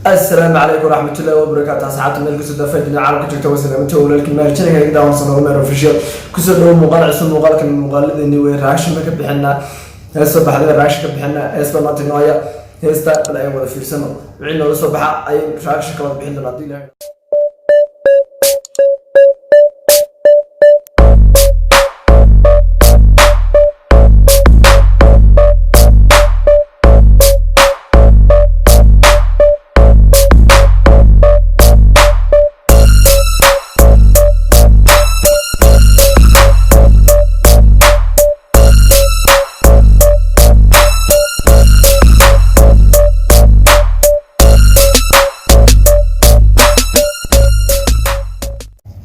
السلام عليكم ورحمة الله وبركاته. أصحاب الملك سودة فاجنا عرب كتير توصل من تقول لك ما رجعنا كذا وصلنا وما رفشوا كسرنا مقال عصام مقال كان مقال إني وراش ما كبحنا هسه بحد الراش كبحنا هسه ما تنايا هسه لا يوم في سنة عندنا الصباح أي راش كلام بحنا نعطيله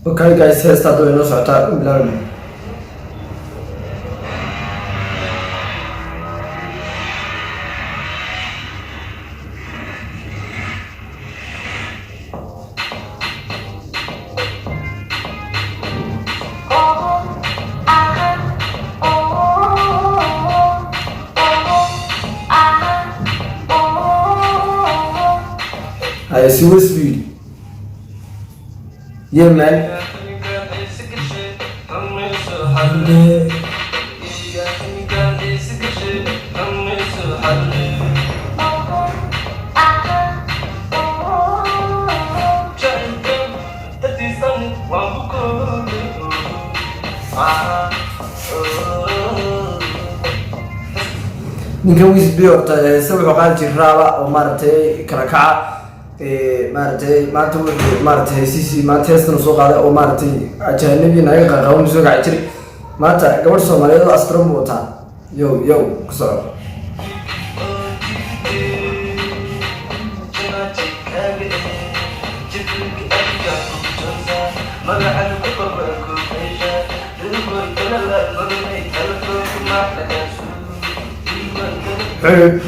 Okay guys, Heesta doing no sort of learning. I see Whizb. Yeah man. ninkan Whizb horta wuxuu qaadi jiray raaba oo maartay kala kaca maartay maanta wuxuu maartay sisi maanta heestan soo qaaday oo maartay ajnabi naga qaqawn soo gacan jiray maanta gabadh Soomaaliyeed oo astron wata yo kusoo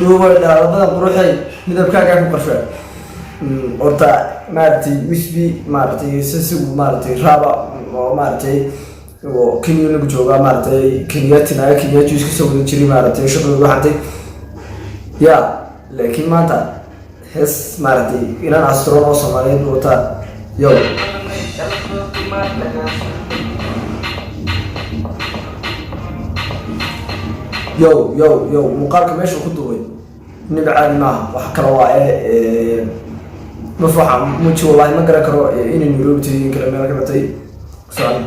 دوبا دابا قروحي midabkaaga ku qarfay orta maartay Whizb maartay sisigu maartay raaba oo maartay oo Kenya lagu jooga maartay Kenya isku soo wada jiray maartay shaqada waxantay ya laakiin maanta hees maartay inaan astron oo Soomaaliyeed wata yo muqaalka meesha ku duubay niba caadi maaha wax kala waa ma faxam muji wallahi ma garan karo inay Nairobi tahay kala meel ka batay soo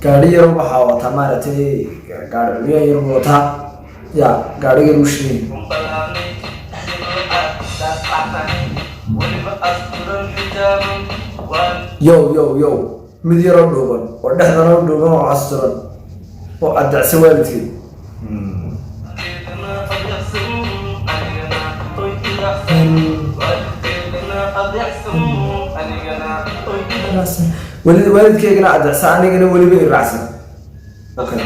gaari yar waxa wata maartay gaari yar wata ya gaari yar mushkil yo mid yar oo dhuuban oo dhaxdan oo dhuuban oo asturan oo adacsi waalidkii والدكينا أدرساني كنا ولي بيرعسن. أوكي.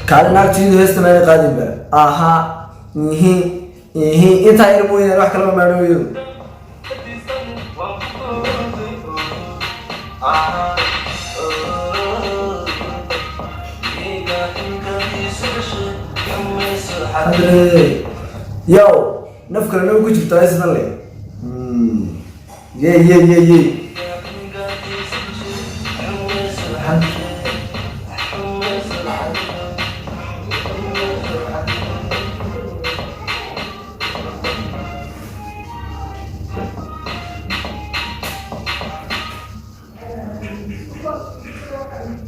كان ناقتين هست ما يقادم بره. آها إيه أنت هاي المويه راح كلام ما نقوله. Yo. نفكر انه كنت بتعيش نلي يي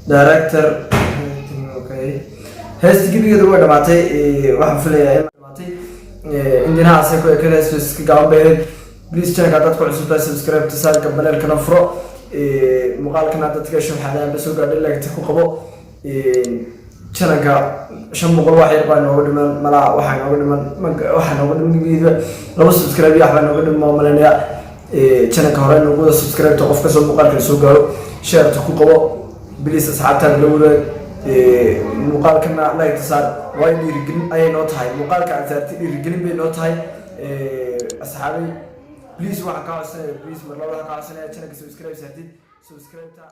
دايركتور اوكي هيست جيبي كده ولا معتي واحد في عندنا عساكر كده اسمه قام بيرد بليز تشيك على تدخل عصوبة سبسكرايب تسال قبل القناة فرو مقال قناة تتكشف حاليا بس وقاعد لك تكو قبو channelka 500 wax yar baan ugu dhiman malaha waxaan ugu dhiman jibiyada laba subscribe wax baan ugu dhiman malanaya channel ka hore nagu wada subscribe to qofka soo muuqaalka soo gaaro share ta ku qabo please asxaabta la wada muuqaalkana like tasaar way dhiirigelin ayay noo tahay muuqaalka aad saartay dhiirigelin bay noo tahay asxaabi please waxa ka codsanaya please mar labada ka codsanaya channel ka subscribe saartid subscribe ta